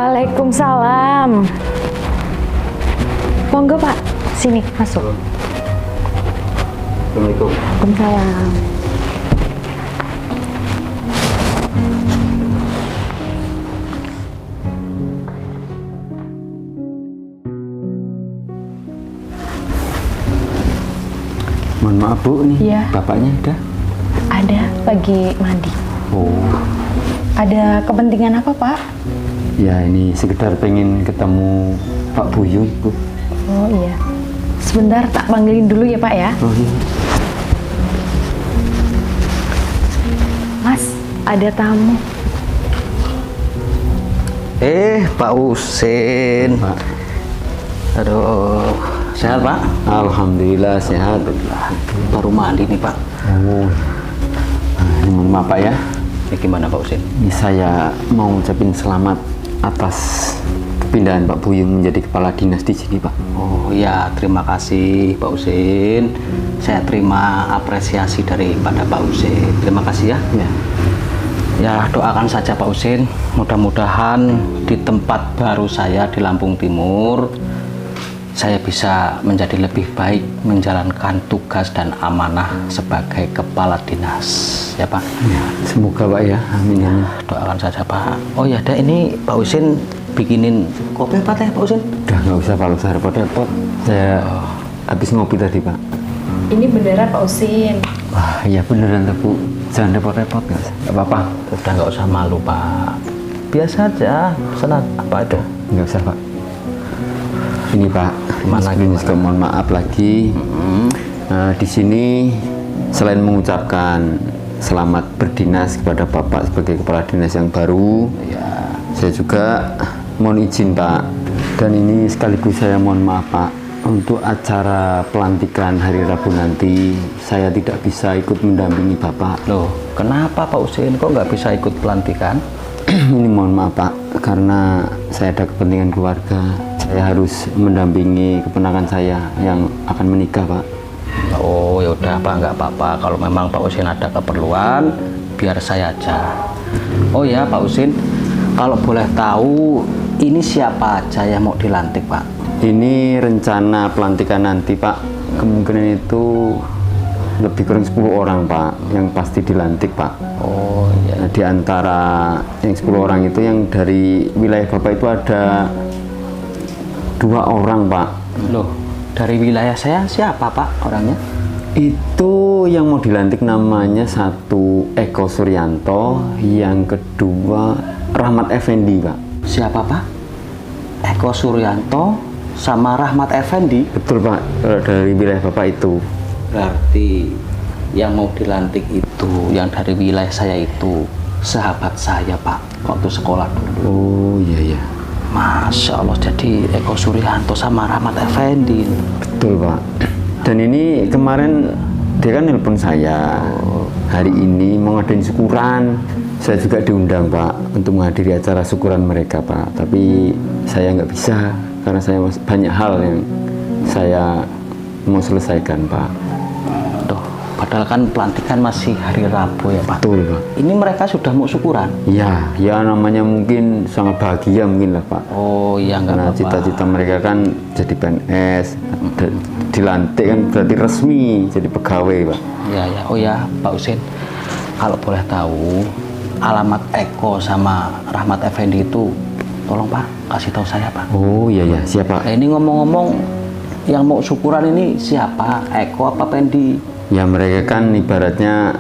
Waalaikumsalam. Monggo Pak, sini masuk. Assalamualaikum. Waalaikumsalam. Mohon maaf Bu, nih Iya. bapaknya ada? Ada lagi mandi. Oh, Ada kepentingan apa Pak? ya ini sekedar pengen ketemu Pak Buyung Bu. Oh iya. Sebentar tak panggilin dulu ya Pak ya. Oh iya. Mas, ada tamu. Pak Husin. Pak. Aduh, sehat Pak? Alhamdulillah sehat. Baru mandi nih Pak. Oh, ini mohon maaf Pak ya. Ini gimana Pak Husin? Ini saya mau ngucapin selamat atas kepindahan Pak Buyung menjadi kepala dinas di sini Pak. Oh ya, terima kasih Pak Husin. Saya terima apresiasi daripada Pak Husin. Terima kasih ya. Ya. Ya, doakan saja Pak Husin. Mudah-mudahan di tempat baru saya di Lampung Timur, saya bisa menjadi lebih baik menjalankan tugas dan amanah sebagai kepala dinas. Ya Pak. Ya, semoga Pak ya. Amin amin. Doakan saja Pak. Oh ya, ada ini Pak Husin bikinin kopi apa teh Pak Husin? Udah nggak usah Pak, nggak usah repot-repot. Saya habis ngopi tadi Pak. Ini beneran Pak Usin. Wah, iya beneran tuh Bu. Jangan repot-repot nggak apa-apa. Udah nggak usah malu Pak. Biasa aja. Pesanan apa itu? Nggak usah Pak. Ini Pak, sebelumnya juga mohon maaf lagi. Di sini selain mengucapkan selamat berdinas kepada Bapak sebagai kepala dinas yang baru, Ya. saya juga mohon izin Pak. Dan ini sekaligus saya mohon maaf Pak, untuk acara pelantikan hari Rabu nanti saya tidak bisa ikut mendampingi Bapak. Loh, kenapa Pak Husin kok nggak bisa ikut pelantikan? Ini mohon maaf Pak, karena saya ada kepentingan keluarga. Saya harus mendampingi keponakan saya yang akan menikah Pak. Oh ya udah Pak, nggak apa-apa. Kalau memang Pak Husin ada keperluan, biar saya aja. Oh ya Pak Husin, kalau boleh tahu ini siapa aja yang mau dilantik Pak? Ini rencana pelantikan nanti Pak, kemungkinan itu lebih kurang 10 orang Pak yang pasti dilantik Pak. Oh iya. Nah, di antara yang 10 orang itu yang dari wilayah Bapak itu ada 2 orang Pak. Loh, dari wilayah saya siapa Pak orangnya? Itu yang mau dilantik namanya satu Eko Suryanto, yang kedua Rahmat Effendi Pak. Siapa Pak? Eko Suryanto sama Rahmat Effendi. Betul Pak, kalau dari wilayah Bapak itu. Berarti yang mau dilantik itu, yang dari wilayah saya itu sahabat saya Pak, waktu sekolah dulu. Oh iya iya. Masya Allah, jadi Eko Suryanto sama Rahmat Effendi. Betul Pak. Dan ini kemarin dia kan nelpon saya, hari ini mau ngadain syukuran. Saya juga diundang Pak untuk menghadiri acara syukuran mereka Pak. Tapi saya nggak bisa karena saya banyak hal yang saya mau selesaikan Pak. Tuh, padahal kan pelantikan masih hari Rabu ya Pak. Betul Pak. Ini mereka sudah mau syukuran? Ya, ya namanya mungkin sangat bahagia mungkin lah Pak. Oh iya, nggak Karena apa-apa. cita-cita mereka kan jadi PNS, dilantik kan berarti resmi jadi pegawai Pak. Ya ya, oh ya Pak Husin, kalau boleh tahu alamat Eko sama Rahmat Effendi itu, tolong Pak kasih tahu saya Pak. Oh iya ya, siapa? Nah, ini ngomong-ngomong, yang mau syukuran ini siapa? Eko apa Pendi? Ya mereka kan ibaratnya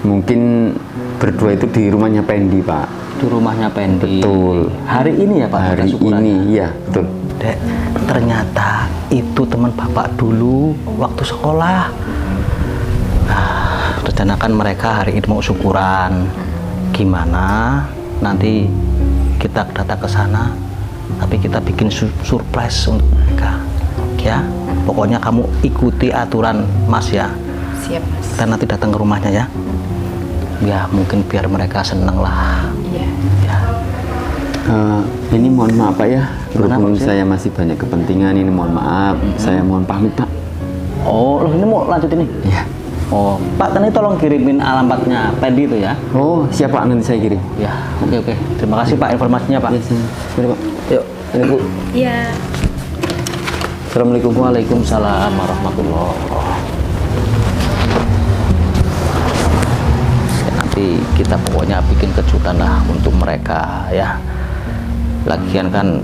mungkin berdua itu di rumahnya Pendi Pak. Di rumahnya Pendi. Betul. Hari ini ya Pak? Hari ada syukurannya? ini, iya betul. Dek, ternyata itu teman Bapak dulu waktu sekolah. Nah, rencana kan mereka hari ini mau syukuran. Gimana? Nanti kita datang ke sana, tapi kita bikin surprise untuk mereka. Ya, pokoknya kamu ikuti aturan Mas ya. Siap Mas. Kita nanti datang ke rumahnya ya. Ya, mungkin biar mereka seneng lah. Iya. Ya. Ini mohon maaf Pak ya, Gimana, berhubung Pak, saya masih banyak kepentingan ini mohon maaf, saya mohon pamit Pak. Oh, loh ini mau lanjut ini? Ya, Oh, Pak, tadi tolong kirimin alamatnya Pendi itu ya. Oh, siapa nanti saya kirim. Ya, oke. Terima kasih Pak informasinya Pak. Mari, Pak. Yuk, ini Bu. Iya. Assalamualaikum. Waalaikumsalam warahmatullahi wabarakatuh. Nanti kita pokoknya bikin kejutan lah untuk mereka ya. Lagian kan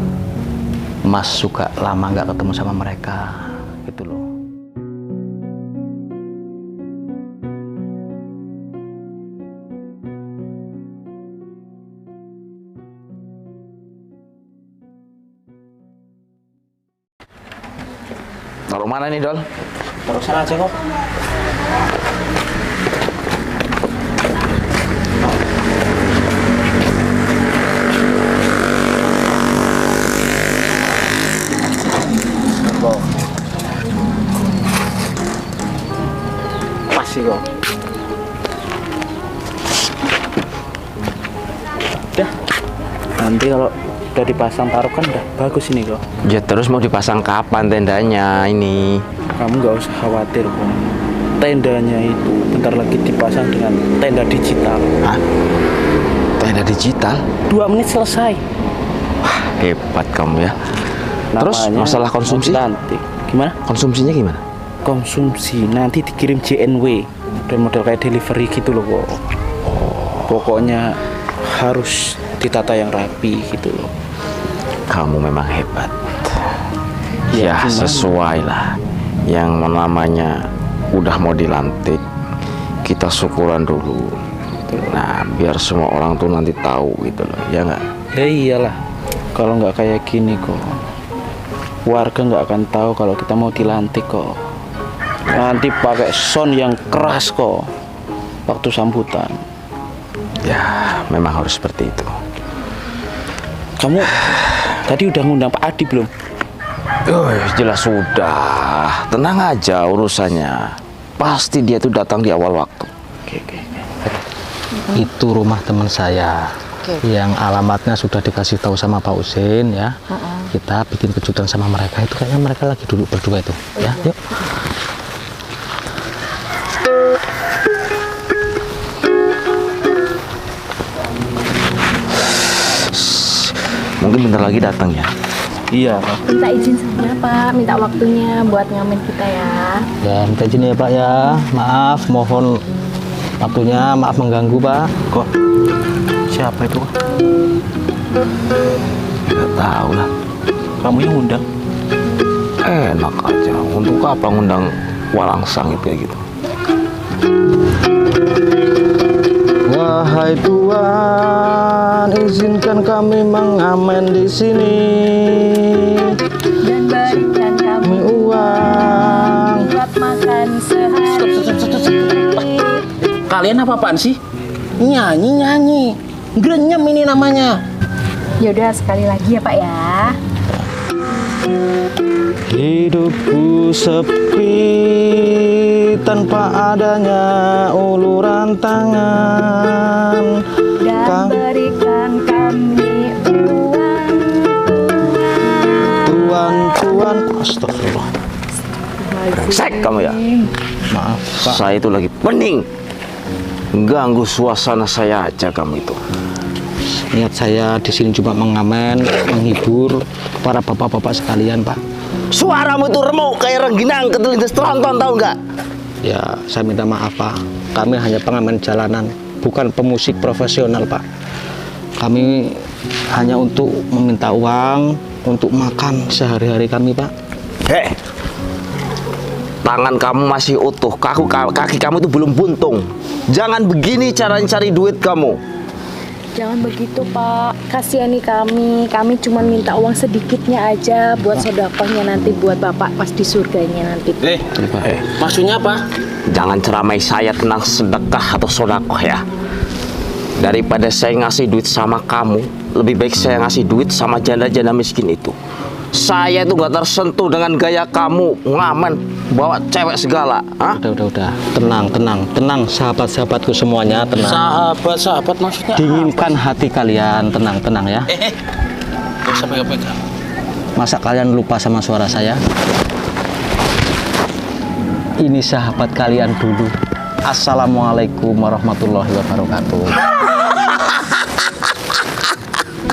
Mas juga lama nggak ketemu sama mereka gitu loh. Taruh mana nih, Dol? Taruh sana aja kok. Pas sih kok. Udah. Nanti kalau udah dipasang parukan udah bagus ini kok. Ya terus mau dipasang kapan tendanya ini? Kamu nggak usah khawatir kok. Tendanya itu bentar lagi dipasang dengan tenda digital. Hah? Tenda digital? 2 menit selesai. Wah, hebat kamu ya. Terus Namanya masalah konsumsi? Nanti gimana? Konsumsinya gimana? Konsumsi nanti dikirim JNW dan model kayak delivery gitu loh kok. Pokoknya harus ditata yang rapi gitu loh. Kamu memang hebat. Ya, Ya, gimana? sesuai lah. Yang namanya udah mau dilantik, kita syukuran dulu. Nah, biar semua orang tuh nanti tahu gitu loh, ya nggak? Ya iyalah, kalau nggak kayak gini kok, warga nggak akan tahu kalau kita mau dilantik kok. Nanti pakai sound yang keras kok waktu sambutan. Ya, memang harus seperti itu. Kamu tadi udah ngundang Pak Adi belum? Oh, jelas sudah. Tenang aja urusannya. Pasti dia tuh datang di awal waktu. Oke. Itu rumah teman saya. Yang alamatnya sudah dikasih tahu sama Pak Usin ya. Kita bikin kejutan sama mereka. Itu kayaknya mereka lagi duduk berdua itu. Ya, yuk. Mungkin bentar lagi datang ya. Iya, Pak. Minta izin sebenarnya Pak, minta waktunya buat ngamen kita ya. Ya, minta izin ya Pak ya. Maaf, mohon waktunya, maaf mengganggu Pak. Kok? Siapa itu? Nggak tahu lah. Kamu yang undang? Enak aja. Untuk apa ngundang Walangsang itu kayak gitu? Wahai Tuhan, izinkan kami mengamen di sini. Dan berikan kami Uang. buat makan sehari. Kalian apa-apaan sih? Nyanyi. Grenyem ini namanya. Yaudah sekali lagi ya Pak ya. Hidupku sepi tanpa adanya uluran tangan. Dan berikan kami uang. Tuan. Astagfirullah. Brengsek kamu ya. Maaf Pak. Saya itu lagi pening. Ganggu suasana saya aja kamu itu. Niat saya di sini cuma mengamen, menghibur para bapak-bapak sekalian, Pak. Suaramu itu remuk kayak rengginang ketelintas tronton, tahu nggak? Ya, saya minta maaf, Pak. Kami hanya pengamen jalanan, bukan pemusik profesional, Pak. Kami hanya untuk meminta uang untuk makan sehari-hari kami, Pak. Hei, tangan kamu masih utuh, kaki kamu itu belum buntung. Jangan begini cara cari duit kamu. Jangan begitu Pak, kasihani kami cuma minta uang sedikitnya aja buat sedekahnya nanti buat Bapak pas di surganya nanti. Maksudnya apa? Jangan ceramai saya tentang sedekah atau sodakoh ya. Daripada saya ngasih duit sama kamu, lebih baik saya ngasih duit sama janda-janda miskin itu. Saya itu gak tersentuh dengan gaya kamu ngamen bawa cewek segala. Hah? Udah. Tenang, sahabat-sahabatku semuanya, tenang. Sahabat maksudnya Dinginkan hati kalian, tenang ya. sampai pegang. Masa kalian lupa sama suara saya? Ini sahabat kalian dulu. Assalamualaikum warahmatullahi wabarakatuh.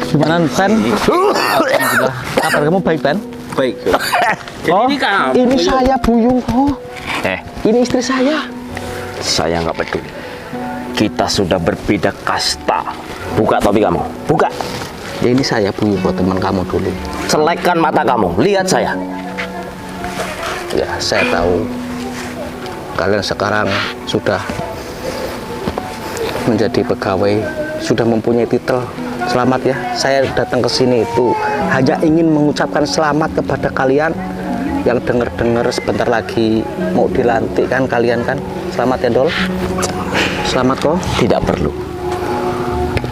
Gimana, Ben? Alhamdulillah. Kabar kamu baik, Ben? Baik. Oh, ini saya Buyung. Oh, ini istri saya. Saya nggak peduli. Kita sudah berbeda kasta. Buka topi kamu. Buka. Ya ini saya Buyung buat teman kamu dulu. Selekkan mata kamu. Lihat saya. Ya, saya tahu kalian sekarang sudah menjadi pegawai, sudah mempunyai titel. Selamat ya. Saya datang ke sini itu hanya ingin mengucapkan selamat kepada kalian yang dengar-dengar sebentar lagi mau dilantik kan kalian kan. Selamat ya, Dol. Selamat kok. Tidak perlu.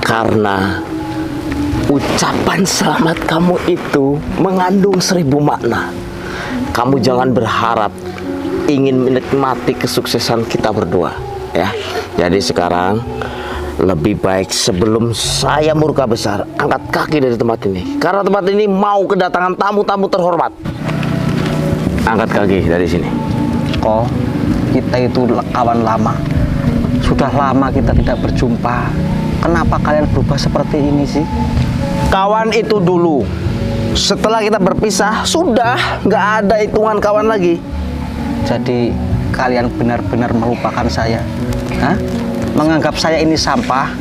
Karena ucapan selamat kamu itu mengandung 1000 makna. Kamu jangan berharap ingin menikmati kesuksesan kita berdua, ya. Jadi sekarang lebih baik sebelum saya murka besar, angkat kaki dari tempat ini. Karena tempat ini mau kedatangan tamu-tamu terhormat. Angkat kaki dari sini. Kok kita itu kawan lama. Sudah lama kita tidak berjumpa. Kenapa kalian berubah seperti ini sih? Kawan itu dulu. Setelah kita berpisah, sudah nggak ada hitungan kawan lagi. Jadi kalian benar-benar melupakan saya? Hah? Menganggap saya ini sampah?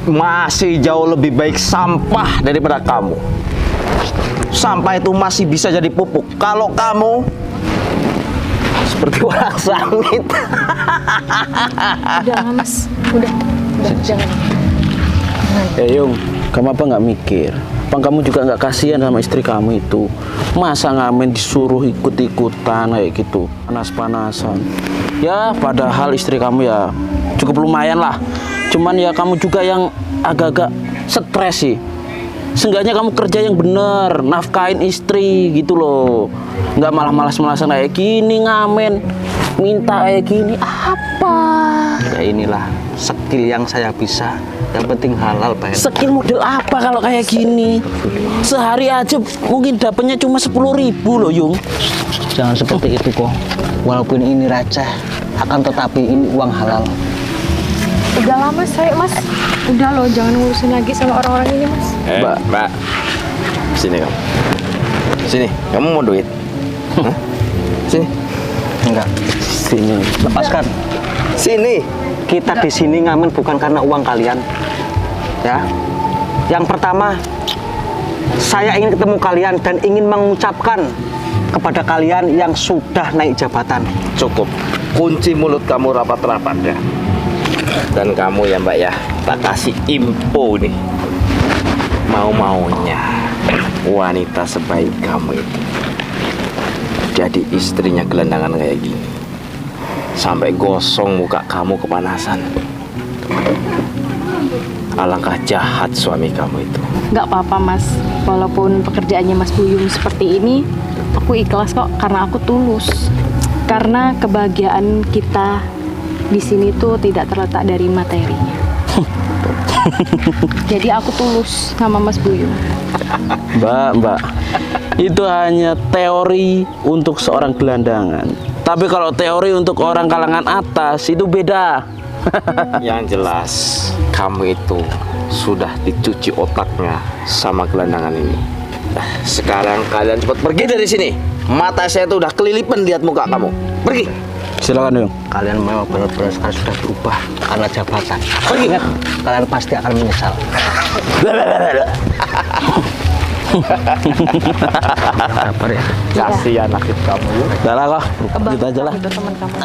Masih jauh lebih baik sampah daripada kamu. Sampah itu masih bisa jadi pupuk. Kalau kamu seperti orang sangit. Udah lah, Mas. Udah jangan. Yung, kamu apa nggak mikir? Apa kamu juga nggak kasihan sama istri kamu itu? Masa ngamen disuruh ikut-ikutan kayak gitu, panas-panasan. Ya, padahal istri kamu ya cukup lumayan lah. Cuman ya kamu juga yang agak-agak stres sih. Seenggaknya kamu kerja yang bener, nafkahin istri gitu loh. Nggak malah malas-malasan kayak gini ngamen, minta kayak gini apa? Ya inilah skill yang saya bisa. Yang penting halal, Pak. Skill model apa kalau kayak gini? Sehari aja mungkin dapatnya cuma 10.000 loh, Yung. Jangan seperti itu kok. Walaupun ini receh, akan tetapi ini uang halal. Udah lah, Mas. Ayo, Mas. Udah loh, jangan ngurusin lagi sama orang-orang ini, Mas. Mbak, sini kamu. Sini, kamu mau duit? Hah? Sini. Enggak. Sini. Lepaskan. Sini. Kita di sini ngamen bukan karena uang kalian. Ya. Yang pertama, saya ingin ketemu kalian dan ingin mengucapkan kepada kalian yang sudah naik jabatan. Cukup. Kunci mulut kamu rapat-rapat ya. Dan kamu ya Mbak ya, tak kasih info nih. Mau-maunya wanita sebaik kamu itu jadi istrinya gelandangan kayak gini. Sampai gosong muka kamu kepanasan. Alangkah jahat suami kamu itu. Nggak apa-apa, Mas. Walaupun pekerjaannya Mas Buyung seperti ini, aku ikhlas kok karena aku tulus. Karena kebahagiaan kita di sini tuh tidak terletak dari materinya. Jadi aku tulus sama Mas Buyung. Mbak, itu hanya teori untuk seorang gelandangan. Tapi kalau teori untuk orang kalangan atas itu beda. Yang jelas kamu itu sudah dicuci otaknya sama gelandangan ini. Sekarang kalian cepat pergi dari sini. Mata saya tuh udah kelilipan lihat muka kamu. Pergi. Silakan, Yung. Kalian memang benar-benar sekarang sudah berubah karena jabatan. Pergi. Ingat, kalian pasti akan menyesal. Sabar ya. Kasihan nasib kamu. Udah lah kok, kita aja lah. Udah teman kamu.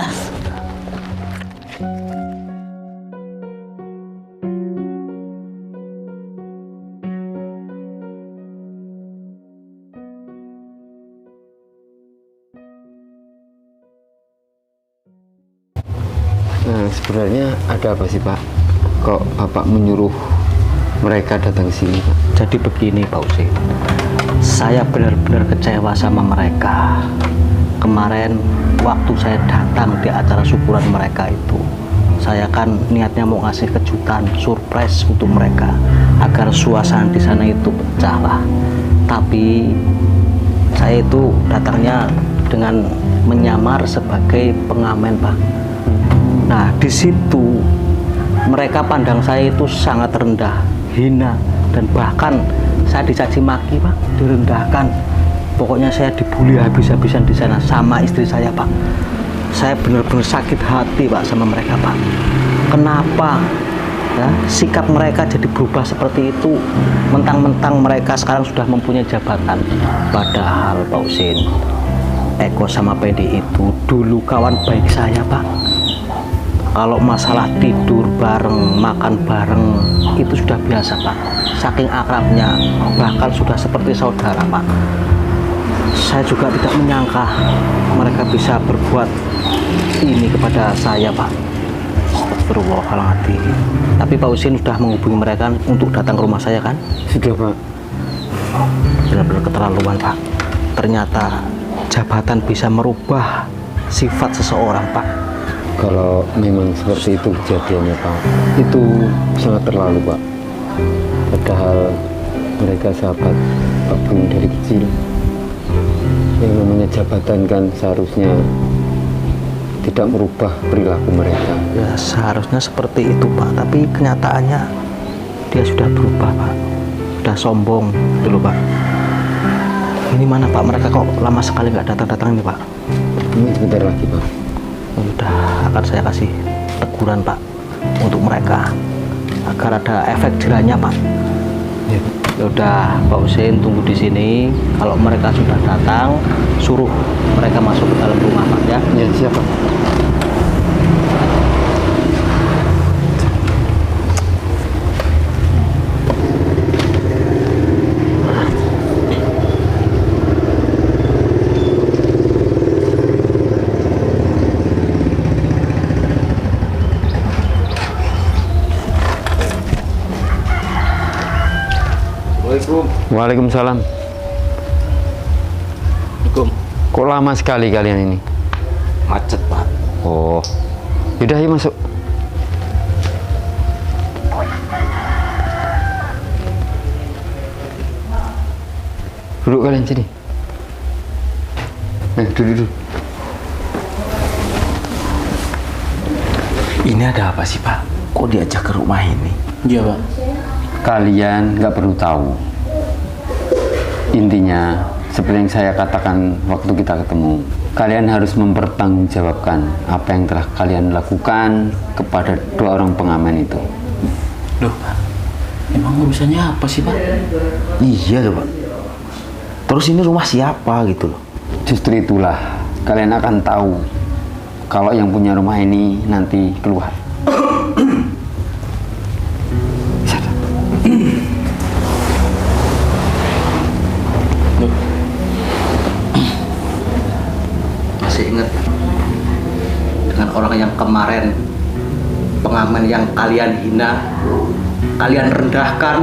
Nah, sebenarnya ada apa sih Pak? Kok Bapak menyuruh mereka datang ke sini Pak? Jadi begini Pak Usi, saya benar-benar kecewa sama mereka. Kemarin waktu saya datang di acara syukuran mereka itu, saya kan niatnya mau ngasih kejutan, surprise untuk mereka agar suasana di sana itu pecah lah. Tapi saya itu datangnya dengan menyamar sebagai pengamen Pak. Nah, di situ mereka pandang saya itu sangat rendah, hina, dan bahkan saya dicaci maki, Pak, direndahkan. Pokoknya saya dibully habis-habisan di sana sama istri saya, Pak. Saya benar-benar sakit hati, Pak, sama mereka, Pak. Kenapa ya, sikap mereka jadi berubah seperti itu? Mentang-mentang mereka sekarang sudah mempunyai jabatan. Padahal Pak Husin, Eko sama Pedi itu dulu kawan baik saya, Pak. Kalau masalah tidur bareng, makan bareng, itu sudah biasa, Pak. Saking akrabnya, bahkan sudah seperti saudara, Pak. Saya juga tidak menyangka mereka bisa berbuat ini kepada saya, Pak. Astagfirullahaladzim. Tapi Pak Husin sudah menghubungi mereka untuk datang ke rumah saya, kan? Sudah, Pak. Benar-benar keterlaluan, Pak. Ternyata jabatan bisa merubah sifat seseorang, Pak. Kalau memang seperti itu kejadiannya, Pak, itu sangat terlalu, Pak. Padahal mereka sahabat Pak Buyung dari kecil. Yang namanya jabatan kan seharusnya tidak merubah perilaku mereka. Ya seharusnya seperti itu, Pak. Tapi kenyataannya dia sudah berubah, Pak. Sudah sombong dulu, Pak. Ini mana, Pak? Mereka kok lama sekali nggak datang-datang ini, Pak? Ini sebentar lagi, Pak. Udah akan saya kasih teguran, Pak, untuk mereka agar ada efek jerahnya, Pak. Ya. Udah, Pak Husin tunggu di sini. Kalau mereka sudah datang, suruh mereka masuk ke dalam rumah, Pak, ya. Ya, siap, Pak. Waalaikumsalam. Kok lama sekali kalian ini? Macet, Pak. Oh, yaudah yuk masuk. Duduk kalian sini. Duduk. Ini ada apa sih, Pak? Kok diajak ke rumah ini? Iya, Pak. Kalian nggak perlu tahu. Intinya, seperti yang saya katakan waktu kita ketemu, kalian harus mempertanggungjawabkan apa yang telah kalian lakukan kepada dua orang pengamen itu. Loh, Pak. Emang urusannya apa sih, Pak? Iya loh, Pak. Terus ini rumah siapa gitu loh? Justru itulah kalian akan tahu kalau yang punya rumah ini nanti keluar. Masih ingat dengan orang yang kemarin, pengamen yang kalian hina, kalian rendahkan?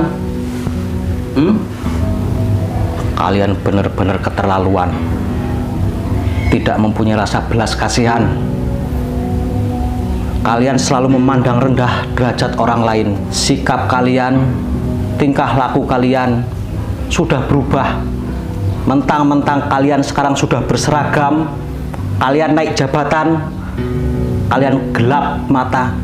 Kalian benar-benar keterlaluan, tidak mempunyai rasa belas kasihan. Kalian selalu memandang rendah derajat orang lain. Sikap kalian, tingkah laku kalian sudah berubah. Mentang-mentang kalian sekarang sudah berseragam, kalian naik jabatan, kalian gelap mata,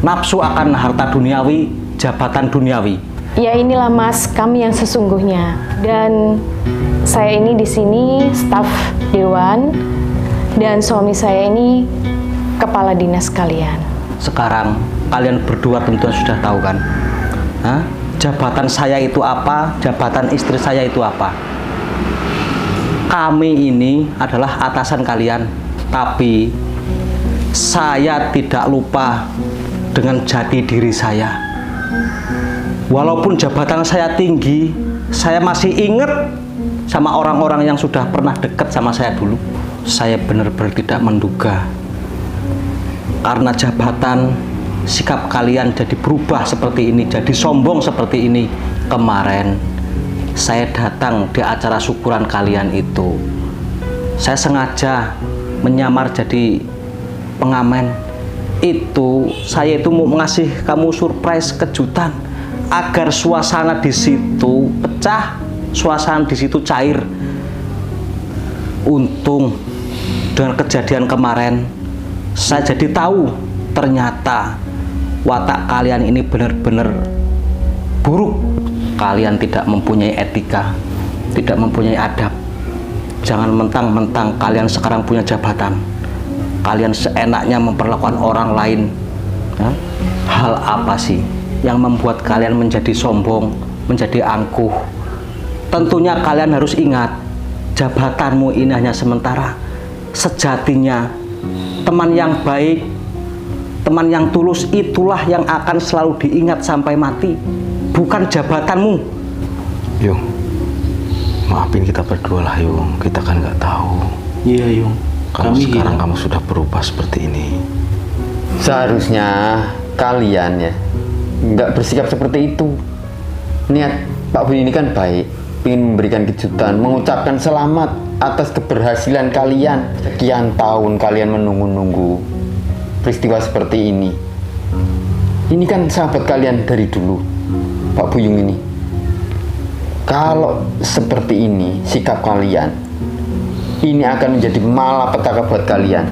nafsu akan harta duniawi, jabatan duniawi. Ya inilah Mas, kami yang sesungguhnya. Dan saya ini di sini staf dewan dan suami saya ini kepala dinas kalian. Sekarang kalian berdua tentu sudah tahu kan? Hah? Jabatan saya itu apa? Jabatan istri saya itu apa? Kami ini adalah atasan kalian, tapi saya tidak lupa dengan jati diri saya. Walaupun jabatan saya tinggi, saya masih ingat sama orang-orang yang sudah pernah dekat sama saya dulu. Saya benar-benar tidak menduga. Karena jabatan, sikap kalian jadi berubah seperti ini, jadi sombong seperti ini. Kemarin, saya datang di acara syukuran kalian itu. Saya sengaja menyamar jadi pengamen. Saya itu mau ngasih kamu surprise, kejutan. Agar suasana di situ pecah, suasana di situ cair. Untung dengan kejadian kemarin, saya jadi tahu ternyata watak kalian ini benar-benar buruk. Kalian tidak mempunyai etika, tidak mempunyai adab. Jangan mentang-mentang kalian sekarang punya jabatan, kalian seenaknya memperlakukan orang lain. Ya? Hal apa sih yang membuat kalian menjadi sombong, menjadi angkuh? Tentunya kalian harus ingat, jabatanmu ini hanya sementara. Sejatinya teman yang baik, teman yang tulus itulah yang akan selalu diingat sampai mati, bukan jabatanmu. Yung, maafin kita berdua lah Yung, kita kan nggak tahu. Iya Yung, kalau sekarang kamu sudah berubah seperti ini. Seharusnya kalian ya nggak bersikap seperti itu. Niat Pak Buyung ini kan baik, ingin memberikan kejutan, mengucapkan selamat atas keberhasilan kalian. Sekian tahun kalian menunggu-nunggu peristiwa seperti ini. Ini kan sahabat kalian dari dulu, Pak Buyung ini. Kalau seperti ini sikap kalian, ini akan menjadi malapetaka buat kalian.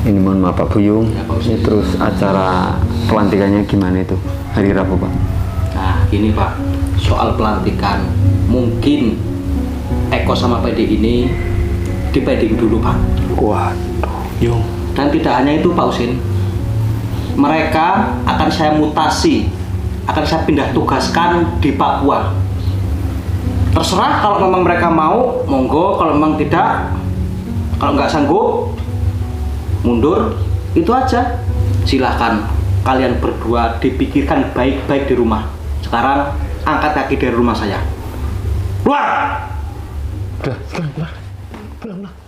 Ini mohon maaf Pak Buyung, ini terus acara pelantikannya gimana itu? Hari Rabu Pak? Nah gini Pak, soal pelantikan mungkin Eko sama PD ini dipending dulu Pak. Waduh, Yung. Dan tidak hanya itu Pak Usin, mereka akan saya mutasi, akan saya pindah tugaskan di Papua. Terserah, kalau memang mereka mau, monggo. Kalau memang tidak, kalau nggak sanggup, mundur. Itu aja. Silahkan kalian berdua dipikirkan baik-baik di rumah. Sekarang angkat kaki dari rumah saya. Keluar! Udah, sekarang keluar. Pulang.